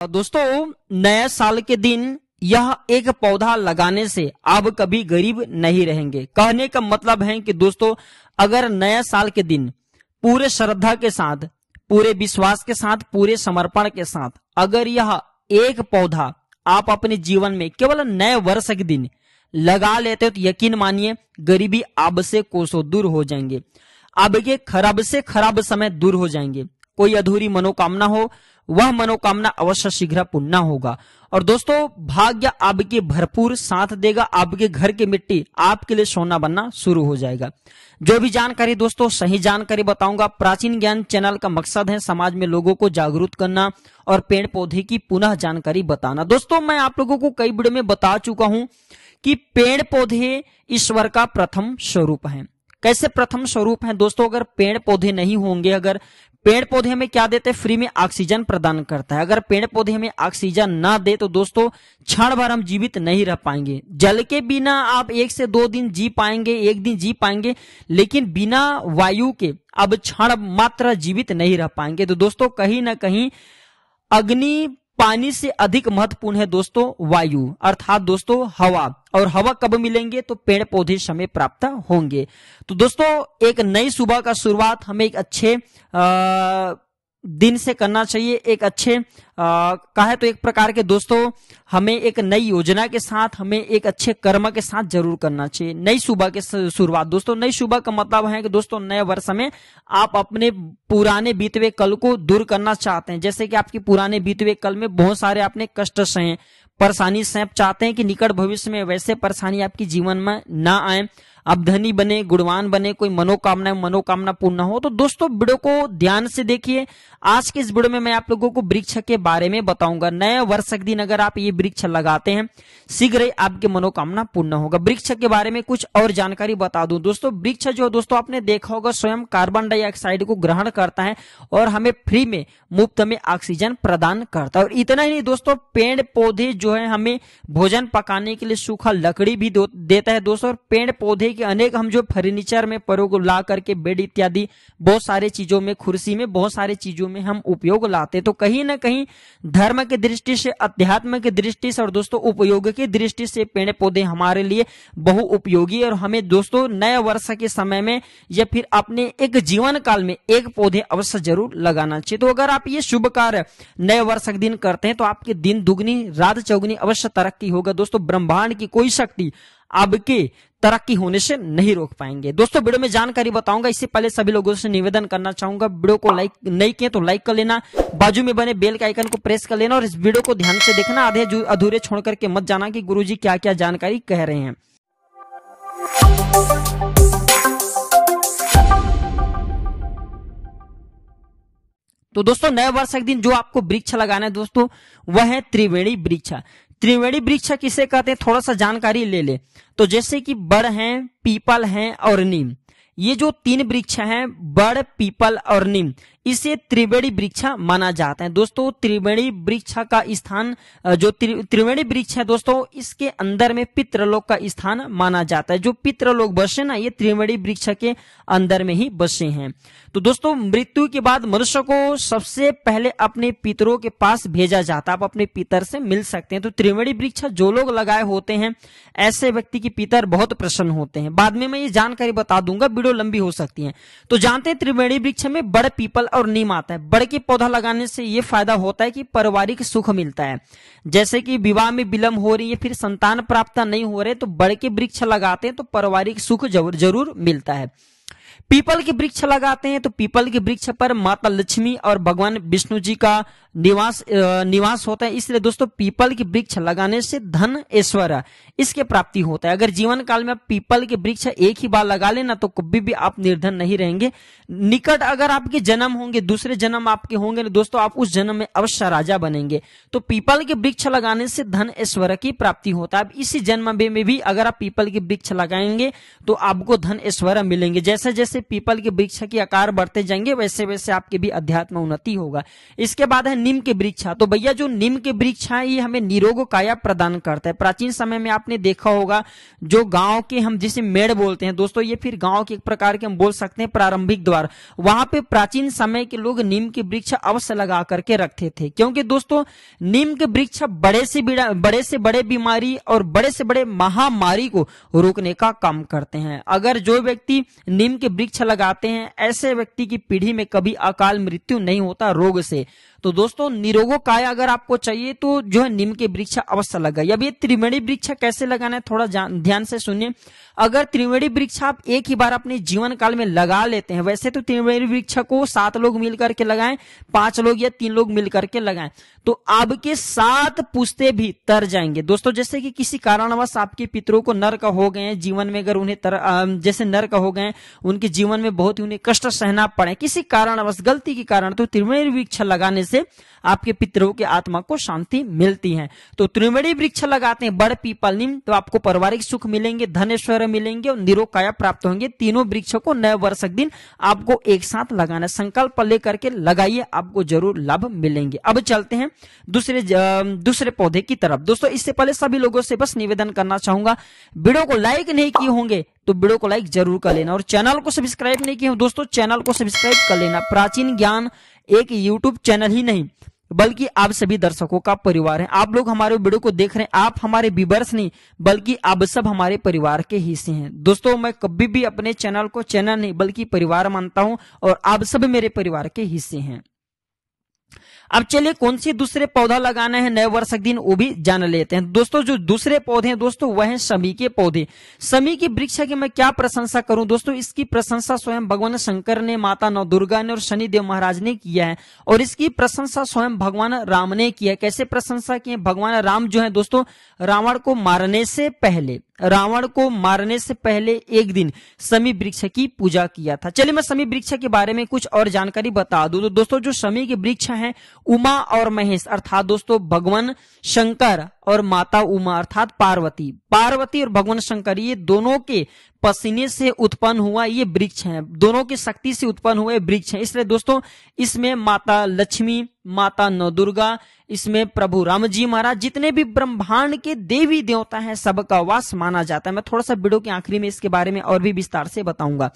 दोस्तों, नए साल के दिन यह एक पौधा लगाने से आप कभी गरीब नहीं रहेंगे। कहने का मतलब है कि दोस्तों, अगर नए साल के दिन पूरे श्रद्धा के साथ, पूरे विश्वास के साथ, पूरे समर्पण के साथ अगर यह एक पौधा आप अपने जीवन में केवल नए वर्ष के दिन लगा लेते हो तो यकीन मानिए गरीबी आपसे कोसों दूर हो जाएंगे। आपके खराब से खराब समय दूर हो जाएंगे। कोई अधूरी मनोकामना हो, वह मनोकामना अवश्य शीघ्र पूर्ण होगा। और दोस्तों, भाग्य आपके भरपूर साथ देगा। आपके घर की मिट्टी आपके लिए सोना बनना शुरू हो जाएगा। जो भी जानकारी दोस्तों सही जानकारी बताऊंगा। प्राचीन ज्ञान चैनल का मकसद है समाज में लोगों को जागरूक करना और पेड़ पौधे की पुनः जानकारी बताना। दोस्तों, मैं आप लोगों को कई वीडियो में बता चुका हूं कि पेड़ पौधे ईश्वर का प्रथम स्वरूप है। कैसे प्रथम स्वरूप है दोस्तों? अगर पेड़ पौधे नहीं होंगे, अगर पेड़ पौधे हमें क्या देते हैं? फ्री में ऑक्सीजन प्रदान करता है। अगर पेड़ पौधे हमें ऑक्सीजन ना दे तो दोस्तों क्षण भर हम जीवित नहीं रह पाएंगे। जल के बिना आप 1 से 2 दिन जी पाएंगे, 1 दिन जी पाएंगे, लेकिन बिना वायु के अब क्षण मात्र जीवित नहीं रह पाएंगे। तो दोस्तों, कहीं ना कहीं अग्नि पानी से अधिक महत्वपूर्ण है दोस्तों वायु, अर्थात दोस्तों हवा। और हवा कब मिलेंगे? तो पेड़ पौधे समय प्राप्त होंगे। तो दोस्तों, एक नई सुबह का शुरुआत हमें एक अच्छे दिन से करना चाहिए। एक अच्छे कहे तो एक प्रकार के दोस्तों हमें एक नई योजना के साथ, हमें एक अच्छे कर्म के साथ जरूर करना चाहिए। नई सुबह के शुरुआत दोस्तों, नई सुबह का मतलब है कि दोस्तों नए वर्ष में आप अपने पुराने बीते हुए कल को दूर करना चाहते हैं। जैसे कि आपके पुराने बीते हुए कल में बहुत सारे आपने कष्ट सहे, परेशानी से आप चाहते हैं कि निकट भविष्य में वैसे परेशानी आपके जीवन में ना आए, आप धनी बने, गुणवान बने, कोई मनोकामना पूर्ण हो। तो दोस्तों, वीडियो को ध्यान से देखिए। आज के इस वीडियो में मैं आप लोगों को वृक्ष के बारे में बताऊंगा। नए वर्ष के दिन अगर आप ये वृक्ष लगाते हैं, शीघ्र ही आपकी मनोकामना पूर्ण होगा। वृक्ष के बारे में कुछ और जानकारी बता दूं दोस्तों। वृक्ष जो दोस्तों आपने देखा होगा स्वयं कार्बन डाइऑक्साइड को ग्रहण करता है और हमें फ्री में, मुफ्त में ऑक्सीजन प्रदान करता है। और इतना ही नहीं दोस्तों, पेड़ पौधे जो है हमें भोजन पकाने के लिए सूखा लकड़ी भी देता है दोस्तों। और पेड़ पौधे के अनेक हम जो फर्नीचर में प्रयोग ला करके बेड इत्यादि बहुत सारे चीजों में, कुर्सी में, बहुत सारे चीजों में हम उपयोग लाते। तो कहीं ना कहीं धर्म की दृष्टि से, अध्यात्म की दृष्टि से और दोस्तों उपयोग की दृष्टि से पेड़ पौधे हमारे लिए बहु उपयोगी। और हमें दोस्तों नए वर्ष के समय में या फिर अपने एक जीवन काल में एक पौधे अवश्य जरूर लगाना चाहिए। तो अगर आप ये शुभ कार्य नए वर्ष के दिन करते हैं तो आपके दिन दुगनी रात चौगुनी अवश्य तरक्की होगा दोस्तों। ब्रह्मांड की कोई शक्ति आपके तरक्की होने से नहीं रोक पाएंगे। दोस्तों, वीडियो में जानकारी बताऊंगा, इससे पहले सभी लोगों से निवेदन करना चाहूंगा, वीडियो को लाइक नहीं किए तो लाइक कर लेना, बाजू में बने बेल के आइकन को प्रेस कर लेना और इस वीडियो को ध्यान से देखना। आधे अधूरे छोड़ करके मत जाना कि गुरुजी क्या क्या जानकारी कह रहे हैं। तो दोस्तों, नए वर्ष के दिन जो आपको वृक्ष लगाना है दोस्तों, वह है त्रिवेणी वृक्ष। त्रिवेणी वृक्ष किसे कहते हैं, थोड़ा सा जानकारी ले ले। तो जैसे कि बड़ हैं, पीपल हैं और नीम, ये जो 3 वृक्ष हैं, बड़, पीपल और नीम, इसे त्रिवेणी वृक्ष माना जाता है दोस्तों। त्रिवेणी वृक्ष का स्थान, जो त्रिवेणी वृक्ष है दोस्तों, इसके अंदर में पितृलोक का स्थान माना जाता है। जो पितृलोक बसे ना, ये त्रिवेणी वृक्ष के अंदर में ही बसे हैं। तो दोस्तों, मृत्यु के बाद मनुष्य को सबसे पहले अपने पितरों के पास भेजा जाता है। आप अपने पितर से मिल सकते हैं। तो त्रिवेणी वृक्ष जो लोग लगाए होते हैं, ऐसे व्यक्ति की पितर बहुत प्रसन्न होते हैं। बाद में मैं ये जानकारी बता दूंगा, वीडियो लंबी हो सकती है। तो जानते हैं त्रिवेणी वृक्ष में बड़, पीपल और नीम आता है। बड़ के पौधा लगाने से ये फायदा होता है कि पारिवारिक सुख मिलता है। जैसे कि विवाह में विलंब हो रही है, फिर संतान प्राप्त नहीं हो रहे, तो बड़ के वृक्ष लगाते हैं तो पारिवारिक सुख जरूर मिलता है। पीपल के वृक्ष लगाते हैं तो पीपल के वृक्ष पर माता लक्ष्मी और भगवान विष्णु जी का निवास होता है। इसलिए दोस्तों, पीपल के वृक्ष लगाने से धन ऐश्वर्य इसके प्राप्ति होता है। अगर जीवन काल में आप पीपल के वृक्ष एक ही बार लगा लेना तो कभी भी आप निर्धन नहीं रहेंगे। निकट अगर आपके जन्म होंगे, दूसरे जन्म आपके होंगे दोस्तों, आप उस जन्म में अवश्य राजा बनेंगे। तो पीपल के वृक्ष लगाने से धन ऐश्वर्य की प्राप्ति होता है। अब इसी जन्म में भी अगर आप पीपल के वृक्ष लगाएंगे तो आपको धन ऐश्वर्य मिलेंगे। जैसे जैसे जैसे पीपल के वृक्ष के आकार बढ़ते जाएंगे वैसे वैसे आपके भी अध्यात्म उन्नति होगा। इसके बाद है नीम के वृक्ष। तो भैया जो नीम के वृक्ष है ये हमें निरोग काया प्रदान करता है। प्राचीन समय में आपने देखा होगा जो गांव के हम जिसे मेड़ बोलते हैं दोस्तों, ये फिर गांव के एक प्रकार के हम बोल सकते हैं प्रारंभिक द्वार, वहां पे प्राचीन समय के लोग नीम के वृक्ष अवश्य लगा करके रखते थे, क्योंकि दोस्तों नीम के वृक्ष बड़े से बड़े बीमारी और बड़े से बड़े महामारी को रोकने का काम करते हैं। अगर जो व्यक्ति नीम के वृक्ष लगाते हैं ऐसे व्यक्ति की पीढ़ी में कभी अकाल मृत्यु नहीं होता रोग से। तो दोस्तों निरोगो काया अगर आपको चाहिए तो जो है नीम के वृक्ष अवश्य लगाइए। अब ये त्रिवेणी वृक्ष कैसे लगाना है थोड़ा ध्यान से सुनिए। अगर त्रिवेणी वृक्ष आप एक ही बार अपने जीवन काल में लगा लेते हैं, वैसे तो त्रिवेणी वृक्ष को 7 लोग मिलकर के लगाएं, 5 लोग या 3 लोग मिलकर के लगाएं तो आपके 7 पुश्ते भी तर जाएंगे। दोस्तों जैसे कि किसी कारणवश आपके पितरों को नरक हो गए हैं जीवन में, अगर उन्हें जैसे नरक हो गए उनके जीवन में बहुत ही उन्हें कष्ट सहना पड़े किसी कारणवश गलती के कारण, तो त्रिवेणी वृक्ष लगाने से आपके पितरों की आत्मा को शांति मिलती है। तो त्रिवेणी वृक्ष लगाते हैं, बड़ पीपल नीम, तो आपको पारिवारिक सुख मिलेंगे, धन ऐश्वर्य मिलेंगे और निरोग काया प्राप्त होंगे। तीनों वृक्षों को नए वर्ष के दिन आपको एक साथ लगाना है। संकल्प लेकर के लगाइए, आपको जरूर लाभ मिलेंगे। अब चलते हैं दूसरे पौधे की तरफ। दोस्तों इससे पहले सभी लोगों से बस निवेदन करना चाहूंगा, वीडियो को लाइक नहीं किए होंगे तो वीडियो को लाइक जरूर कर लेना और चैनल को सब्सक्राइब नहीं किए हो दोस्तों चैनल को सब्सक्राइब कर लेना। प्राचीन ज्ञान एक यूट्यूब चैनल ही नहीं बल्कि आप सभी दर्शकों का परिवार है। आप लोग हमारे वीडियो को देख रहे हैं, आप हमारे व्यूअर्स नहीं बल्कि आप सब हमारे परिवार के हिस्से हैं। दोस्तों मैं कभी भी अपने चैनल को चैनल नहीं बल्कि परिवार मानता हूं और आप सब मेरे परिवार के हिस्से हैं। अब चलिए कौन सी दूसरे पौधा लगाना है नए वर्ष के दिन वो भी जान लेते हैं। दोस्तों जो दूसरे पौधे हैं दोस्तों वह है शमी के पौधे। शमी की वृक्ष की मैं क्या प्रशंसा करूं दोस्तों, इसकी प्रशंसा स्वयं भगवान शंकर ने, माता नव दुर्गा ने और शनिदेव महाराज ने किया है और इसकी प्रशंसा स्वयं भगवान राम ने किया है। कैसे प्रशंसा की है? भगवान राम जो है दोस्तों रावण को मारने से पहले एक दिन शमी वृक्ष की पूजा किया था। चलिए मैं शमी वृक्ष के बारे में कुछ और जानकारी बता दूं। तो दोस्तों जो शमी के वृक्ष हैं उमा और महेश अर्थात दोस्तों भगवान शंकर और माता उमा अर्थात पार्वती और भगवान शंकर ये दोनों के पसीने से उत्पन्न हुआ ये वृक्ष है, दोनों की शक्ति से उत्पन्न हुए वृक्ष है। इसलिए दोस्तों इसमें माता लक्ष्मी, माता नव दुर्गा, इसमें प्रभु राम जी महाराज, जितने भी ब्रह्मांड के देवी देवता हैं सबका वास माना जाता है। मैं थोड़ा सा वीडियो के आखिरी में इसके बारे में और भी विस्तार से बताऊंगा।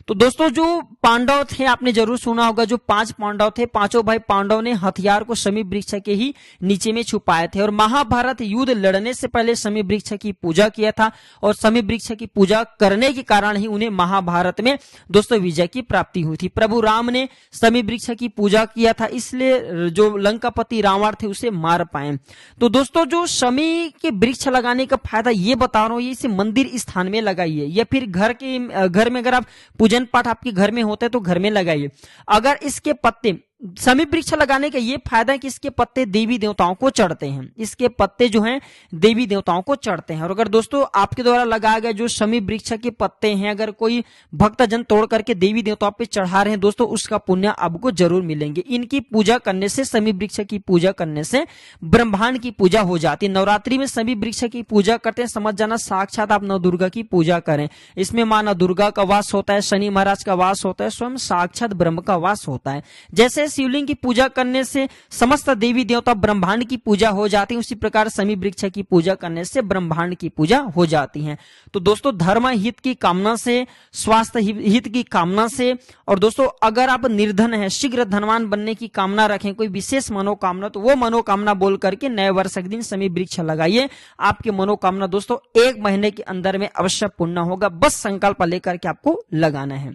तो दोस्तों जो पांडव थे आपने जरूर सुना होगा, जो 5 पांडव थे, पांचों भाई पांडव ने हथियार को शमी वृक्ष के ही नीचे में छुपाए थे और महाभारत युद्ध लड़ने से पहले शमी वृक्ष की पूजा किया था और शमी वृक्ष की पूजा करने के कारण ही उन्हें महाभारत में दोस्तों विजय की प्राप्ति हुई थी। प्रभु राम ने शमी वृक्ष की पूजा किया था, इसलिए जो लंकापति रावण थे उसे मार पाए। तो दोस्तों जो शमी के वृक्ष लगाने का फायदा ये बता रहा हूं, ये इसे मंदिर स्थान में लगाइए या फिर घर में अगर आप पूजन पाठ आपके घर में होता है तो घर में लगाइए। अगर इसके पत्ते शमी वृक्ष लगाने का ये फायदा है कि इसके पत्ते देवी देवताओं को चढ़ते हैं, इसके पत्ते जो हैं देवी देवताओं को चढ़ते हैं। और अगर दोस्तों आपके द्वारा लगाया गया जो शमी वृक्ष के पत्ते हैं अगर कोई भक्तजन तोड़ करके देवी देवताओं पे चढ़ा रहे हैं दोस्तों उसका पुण्य आपको जरूर मिलेंगे। इनकी पूजा करने से, शमी वृक्ष की पूजा करने से ब्रह्मांड की पूजा हो जाती है। नवरात्रि में शमी वृक्ष की पूजा करते हैं, समझ जाना साक्षात आप नव दुर्गा की पूजा करें। इसमें मां नव दुर्गा का वास होता है, शनि महाराज का वास होता है, स्वयं साक्षात ब्रह्म का वास होता है। जैसे शिवलिंग की पूजा करने से समस्त देवी देवता ब्रह्मांड की पूजा हो जाती है, उसी प्रकार शमी वृक्ष की पूजा करने से ब्रह्मांड की पूजा हो जाती है। तो दोस्तों धर्म हित की कामना से, स्वास्थ्य हित की कामना से और दोस्तों अगर आप निर्धन है, शीघ्र धनवान बनने की कामना रखें, कोई विशेष मनोकामना, तो वो मनोकामना बोल करके नए वर्ष के दिन शमी वृक्ष लगाइए। आपकी मनोकामना दोस्तों 1 महीने के अंदर में अवश्य पूर्ण होगा, बस संकल्प लेकर के आपको लगाना है।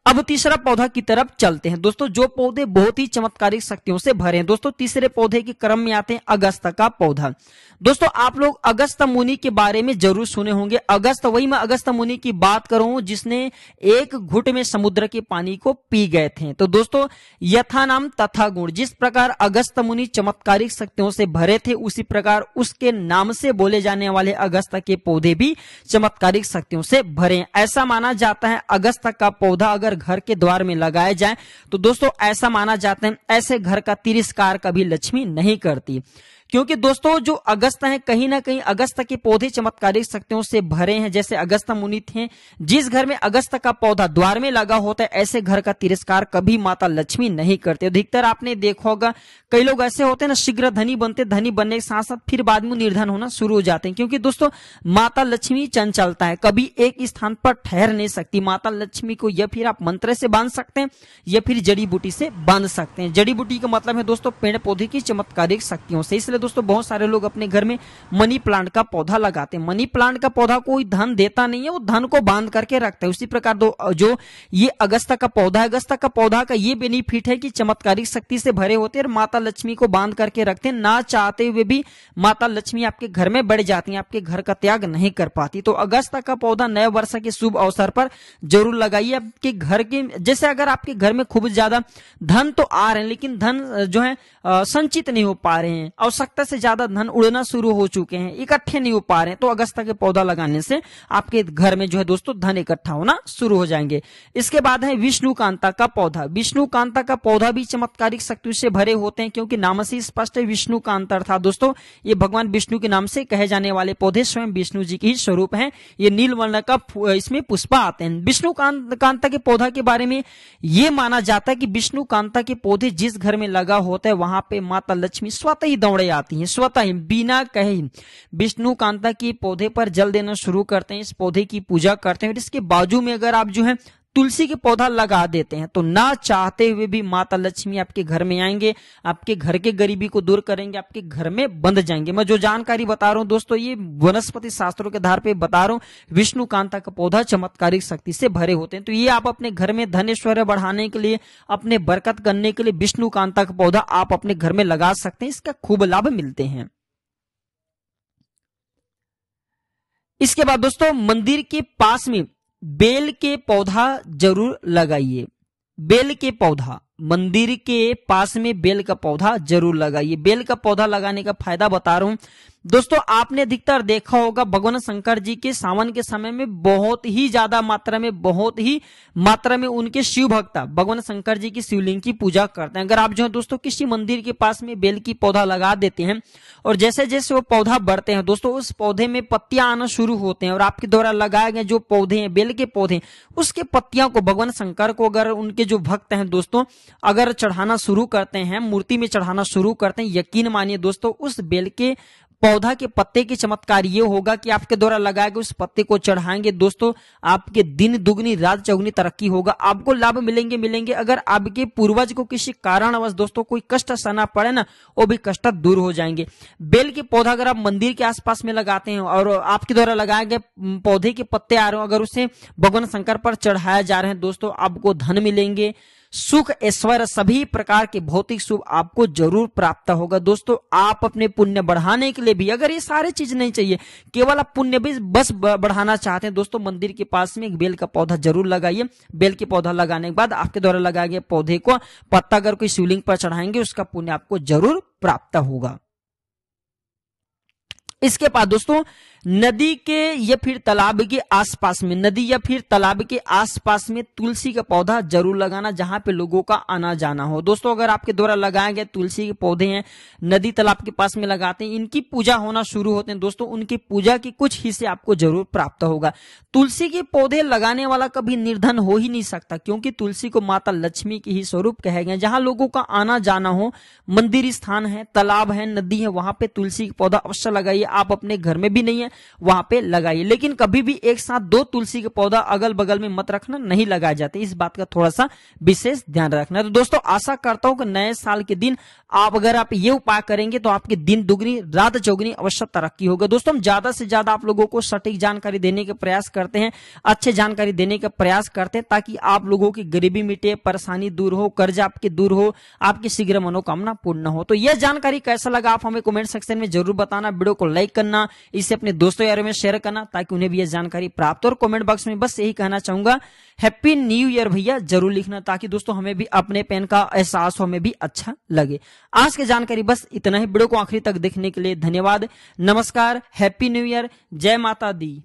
अब तीसरा पौधा की तरफ चलते हैं। दोस्तों जो पौधे बहुत ही चमत्कारिक शक्तियों से भरे हैं, दोस्तों तीसरे पौधे के क्रम में आते हैं अगस्त का पौधा। दोस्तों आप लोग अगस्त मुनि के बारे में जरूर सुने होंगे। अगस्त, वही मैं अगस्त मुनि की बात करूं जिसने एक घुट में समुद्र के पानी को पी गए थे। तो दोस्तों यथा नाम तथा गुण, जिस प्रकार अगस्त मुनि चमत्कारिक शक्तियों से भरे थे उसी प्रकार उसके नाम से बोले जाने वाले अगस्त के पौधे भी चमत्कारिक शक्तियों से भरे। ऐसा माना जाता है अगस्त का पौधा अगर घर के द्वार में लगाया जाए तो दोस्तों ऐसा माना जाता है ऐसे घर का तिरस्कार कभी लक्ष्मी नहीं करती, क्योंकि दोस्तों जो अगस्त है कहीं ना कहीं अगस्त के पौधे चमत्कारिक शक्तियों से भरे हैं। जैसे अगस्त मुनि थे, जिस घर में अगस्त का पौधा द्वार में लगा होता है ऐसे घर का तिरस्कार कभी माता लक्ष्मी नहीं करते। अधिकतर आपने देखा होगा कई लोग ऐसे होते हैं ना, शीघ्र धनी बनते, धनी बनने के साथ साथ फिर बाद में निर्धन होना शुरू हो जाते हैं। क्योंकि दोस्तों माता लक्ष्मी चंचलता है, कभी एक स्थान पर ठहर नहीं सकती। माता लक्ष्मी को या फिर आप मंत्र से बांध सकते हैं या फिर जड़ी बूटी से बांध सकते हैं। जड़ी बूटी का मतलब है दोस्तों पेड़ पौधे की चमत्कारिक शक्तियों से। इसलिए दोस्तों बहुत सारे लोग अपने घर में मनी प्लांट का पौधा लगाते हैं। मनी प्लांट का पौधा कोई धन देता नहीं है, वो धन को बांध करके रखता है। उसी प्रकार जो ये अगस्ता का पौधा, अगस्ता का पौधा का ये बेनिफिट है कि चमत्कारिक शक्ति से भरे होते हैं और माता लक्ष्मी को बांध करके रखते हैं। ना चाहते हुए भी माता लक्ष्मी आपके घर में बढ़ जाती है, आपके घर का त्याग नहीं कर पाती। तो अगस्ता का पौधा नए वर्ष के शुभ अवसर पर जरूर लगाइए। आपके घर के जैसे अगर आपके घर में खूब ज्यादा धन तो आ रहे हैं लेकिन धन जो है संचित नहीं हो पा रहे हैं, आवश्यकता से ज्यादा धन उड़ना शुरू हो चुके हैं, इकट्ठे नहीं हो पा रहे हैं, तो अगस्ता के पौधा लगाने से आपके घर में जो है दोस्तों धन इकट्ठा होना शुरू हो जाएंगे। इसके बाद है विष्णु कांता का पौधा। विष्णु कांता का पौधा भी चमत्कारिक शक्ति से भरे होते हैं, क्योंकि नाम से स्पष्ट है विष्णु कांता अर्थात दोस्तों ये भगवान विष्णु के नाम से कहे जाने वाले पौधे स्वयं विष्णु जी के ही स्वरूप हैं। ये नील वर्ण का इसमें पुष्पा आते हैं। विष्णु कांता के पौधा के बारे में ये माना जाता है कि विष्णु कांता के पौधे जिस घर में लगा होता है वहां पे माता लक्ष्मी स्वतः ही दौड़े आती हैं, स्वतः ही बिना कहे विष्णु कांता के पौधे पर जल देना शुरू करते हैं, इस पौधे की पूजा करते हैं। और इसके बाजू में अगर आप जो है तुलसी के पौधा लगा देते हैं तो ना चाहते हुए भी माता लक्ष्मी आपके घर में आएंगे, आपके घर के गरीबी को दूर करेंगे, आपके घर में बंध जाएंगे। मैं जो जानकारी बता रहा हूं दोस्तों ये वनस्पति शास्त्रों के आधार पे बता रहा हूं। विष्णु कांता का पौधा चमत्कारिक शक्ति से भरे होते हैं। तो ये आप अपने घर में धन ऐश्वर्य बढ़ाने के लिए, अपने बरकत करने के लिए विष्णु कांता का पौधा आप अपने घर में लगा सकते हैं, इसका खूब लाभ मिलते हैं। इसके बाद दोस्तों मंदिर के पास में बेल के पौधा जरूर लगाइए। बेल के पौधा, मंदिर के पास में बेल का पौधा जरूर लगाइए। बेल का पौधा लगाने का फायदा बता रहा हूं दोस्तों। आपने अधिकतर देखा होगा भगवान शंकर जी के सावन के समय में बहुत ही ज्यादा मात्रा में उनके शिव भक्त भगवान शंकर जी की शिवलिंग की पूजा करते हैं। अगर आप जो है दोस्तों किसी मंदिर के पास में बेल की पौधा लगा देते हैं और जैसे जैसे वो पौधा बढ़ते हैं दोस्तों उस पौधे में पत्तियां आना शुरू होते हैं और आपके द्वारा लगाए गए जो पौधे हैं बेल के पौधे, उसके पत्तियों को भगवान शंकर को अगर उनके जो भक्त हैं दोस्तों अगर चढ़ाना शुरू करते हैं, मूर्ति में चढ़ाना शुरू करते हैं, यकीन मानिए दोस्तों उस बेल के पौधा के पत्ते की चमत्कार ये होगा कि आपके द्वारा लगाए गए उस पत्ते को चढ़ाएंगे दोस्तों आपके दिन दुगनी रात चौगुनी तरक्की होगा, आपको लाभ मिलेंगे। अगर आपके पूर्वज को किसी कारणवश दोस्तों कोई कष्ट सहना पड़े ना, वो भी कष्ट दूर हो जाएंगे। बेल के पौधा अगर आप मंदिर के आसपास में लगाते हैं और आपके द्वारा लगाए गए पौधे के पत्ते आ रहे हो, अगर उसे भगवान शंकर पर चढ़ाया जा रहे हैं दोस्तों आपको धन मिलेंगे, सुख ऐश्वर्य सभी प्रकार के भौतिक शुभ आपको जरूर प्राप्त होगा। दोस्तों आप अपने पुण्य बढ़ाने के लिए भी अगर ये सारे चीज नहीं चाहिए, केवल आप पुण्य भी बस बढ़ाना चाहते हैं दोस्तों मंदिर के पास में एक बेल का पौधा जरूर लगाइए। बेल के पौधा लगाने के बाद आपके द्वारा लगाए गए पौधे को पत्ता अगर कोई शिवलिंग पर चढ़ाएंगे उसका पुण्य आपको जरूर प्राप्त होगा। इसके बाद दोस्तों नदी के या फिर तालाब के आसपास में, नदी या फिर तालाब के आसपास में तुलसी का पौधा जरूर लगाना जहां पे लोगों का आना जाना हो। दोस्तों अगर आपके द्वारा लगाए गए तुलसी के पौधे हैं नदी तालाब के पास में लगाते हैं, इनकी पूजा होना शुरू होते हैं दोस्तों, उनकी पूजा की कुछ हिस्से आपको जरूर प्राप्त होगा। तुलसी के पौधे लगाने वाला कभी निर्धन हो ही नहीं सकता, क्योंकि तुलसी को माता लक्ष्मी की ही स्वरूप कहे गए। जहां लोगों का आना जाना हो, मंदिर स्थान है, तालाब है, नदी है, वहां पे तुलसी का पौधा अवश्य लगाइए। आप अपने घर में भी नहीं है वहां पे लगाइए, लेकिन कभी भी एक साथ दो तुलसी का पौधा अगल बगल में मत रखना, नहीं लगाए जाते, इस बात का थोड़ा सा विशेष ध्यान रखना। तो दोस्तों आशा करता हूं कि नए साल के दिन अगर आप ये उपाय करेंगे तो आपके दिन दुगनी रात चौगुनी अवश्य तरक्की होगा। दोस्तों हम ज्यादा से ज्यादा आप लोगों को सटीक जानकारी देने का प्रयास करते हैं, अच्छे जानकारी देने का प्रयास करते हैं, ताकि आप लोगों की गरीबी मिटे, परेशानी दूर हो, कर्ज आपके दूर हो, आपकी शीघ्र मनोकामना पूर्ण हो। तो यह जानकारी कैसा लगा आप हमें कमेंट सेक्शन में जरूर बताना, वीडियो को लाइक करना, इसे अपने दोस्तों यारों में शेयर करना ताकि उन्हें भी यह जानकारी प्राप्त हो। और कमेंट बॉक्स में बस यही कहना चाहूंगा हैप्पी न्यू ईयर भैया जरूर लिखना, ताकि दोस्तों हमें भी अपने पेन का एहसास हो, हमें भी अच्छा लगे। आज की जानकारी बस इतना ही। वीडियो को आखिरी तक देखने के लिए धन्यवाद। नमस्कार, हैप्पी न्यू ईयर, जय माता दी।